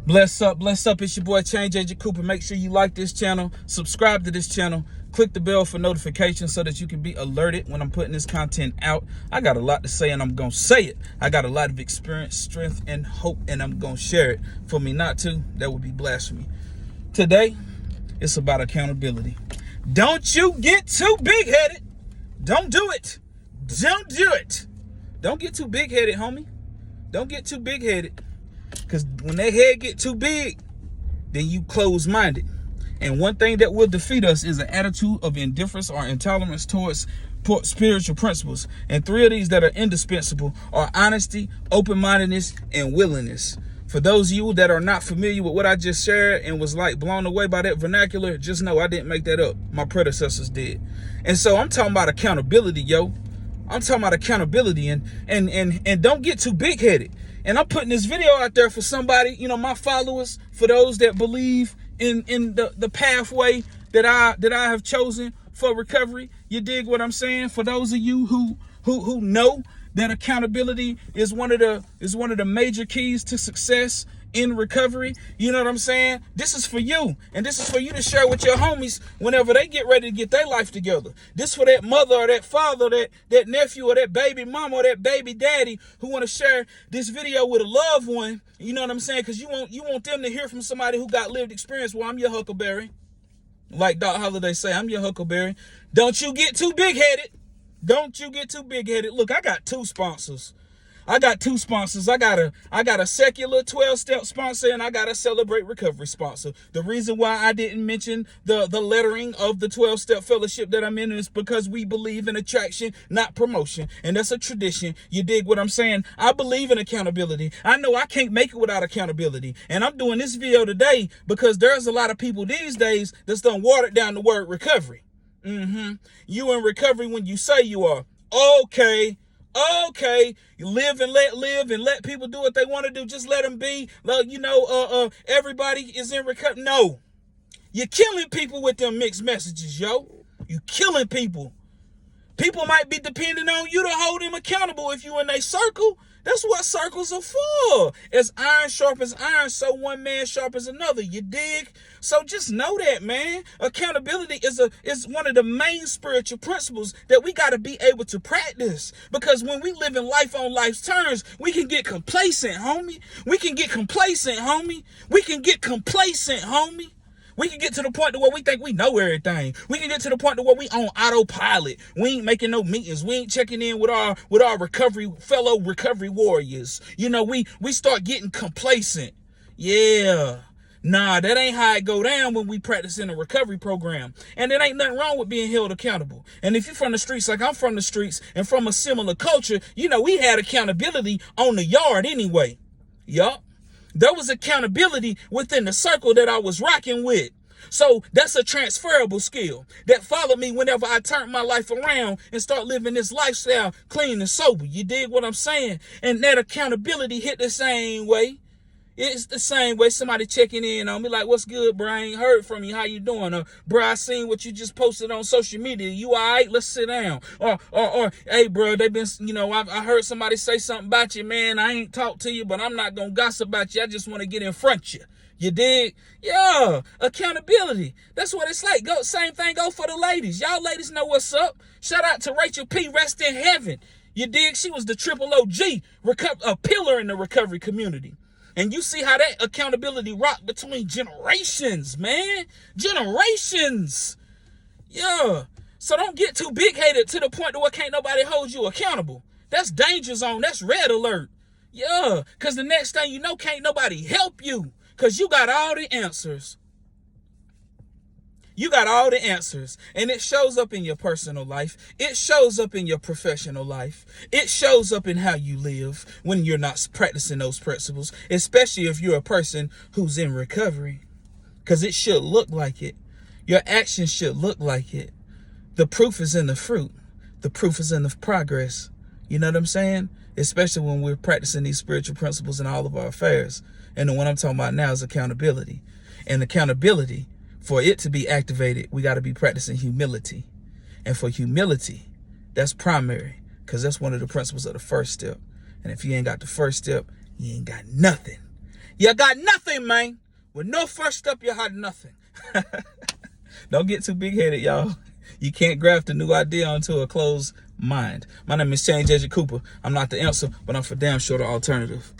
Bless up. It's your boy Change Agent Cooper. Make sure you like this channel, subscribe to this channel, click the bell for notifications so that you can be alerted when I'm putting this content out. I got a lot to say and I'm gonna say it. I got a lot of experience, strength, and hope, and I'm gonna share it. For me not to, that would be blasphemy. Today, it's about accountability. Don't you get too big-headed. Don't do it. Don't do it. Don't get too big-headed, homie. Don't get too big-headed. Because when that head get too big, then you close-minded. And one thing that will defeat us is an attitude of indifference or intolerance towards spiritual principles. And three of these that are indispensable are honesty, open-mindedness, and willingness. For those of you that are not familiar with what I just shared and was like blown away by that vernacular, just know I didn't make that up. My predecessors did. And so I'm talking about accountability, yo. I'm talking about accountability and don't get too big-headed. And I'm putting this video out there for somebody, my followers, for those that believe in the pathway that I have chosen for recovery. You dig what I'm saying? For those of you who know that accountability is one of the major keys to success in recovery. You know what I'm saying? This is for you. And this is for you to share with your homies whenever they get ready to get their life together. This for that mother or that father, that nephew or that baby mama or that baby daddy who want to share this video with a loved one. You know what I'm saying? Because you want them to hear from somebody who got lived experience. Well, I'm your huckleberry. Like Doc Holliday say, I'm your huckleberry. Don't you get too big-headed. Don't you get too big-headed. Look, I got two sponsors. I got a secular 12-step sponsor, and I got a Celebrate Recovery sponsor. The reason why I didn't mention the lettering of the 12-step fellowship that I'm in is because we believe in attraction, not promotion. And that's a tradition. You dig what I'm saying? I believe in accountability. I know I can't make it without accountability. And I'm doing this video today because there's a lot of people these days that's done watered down the word recovery. You in recovery when you say you are. Okay, you live and let people do what they want to do. Just let them be. Everybody is in recovery. No, you're killing people with them mixed messages, yo. You killing people. People might be depending on you to hold them accountable if you in a circle. That's what circles are for. As iron sharpens iron, so one man sharpens another. You dig? So just know that, man. Accountability is one of the main spiritual principles that we got to be able to practice. Because when we live in life on life's terms, we can get complacent, homie. We can get complacent, homie. We can get to the point to where we think we know everything. We can get to the point to where we on autopilot. We ain't making no meetings. We ain't checking in with our fellow recovery warriors. We start getting complacent. Yeah. Nah, that ain't how it go down when we practice in a recovery program. And there ain't nothing wrong with being held accountable. And if you're from the streets like I'm from the streets and from a similar culture, we had accountability on the yard anyway. Yup. There was accountability within the circle that I was rocking with. So that's a transferable skill that followed me whenever I turned my life around and start living this lifestyle clean and sober. You dig what I'm saying? And that accountability hit the same way. It's the same way somebody checking in on me like, what's good, bro? I ain't heard from you. How you doing? Bro, I seen what you just posted on social media. You all right? Let's sit down. Or hey, bro, they been, I heard somebody say something about you, man. I ain't talked to you, but I'm not going to gossip about you. I just want to get in front of you. You dig? Yeah, accountability. That's what it's like. Same thing go for the ladies. Y'all ladies know what's up. Shout out to Rachel P. Rest in heaven. You dig? She was the triple OG, a pillar in the recovery community. And you see how that accountability rocked between generations, man. Generations. Yeah. So don't get too big-headed to the point to where can't nobody hold you accountable. That's danger zone. That's red alert. Yeah. Because the next thing you know, can't nobody help you. Because you got all the answers. You got all the answers, and it shows up in your personal life. It shows up in your professional life. It shows up in how you live when you're not practicing those principles, especially if you're a person who's in recovery, because it should look like it. Your actions should look like it. The proof is in the fruit. The proof is in the progress. You know what I'm saying? Especially when we're practicing these spiritual principles in all of our affairs. And the one I'm talking about now is accountability. And accountability, for it to be activated, we got to be practicing humility. And for humility, that's primary, because that's one of the principles of the first step. And if you ain't got the first step, you ain't got nothing. You got nothing, man. With no first step, you had nothing. Don't get too big-headed, y'all. You can't graft a new idea onto a closed mind. My name is Change Agent Cooper. I'm not the answer, but I'm for damn sure the alternative.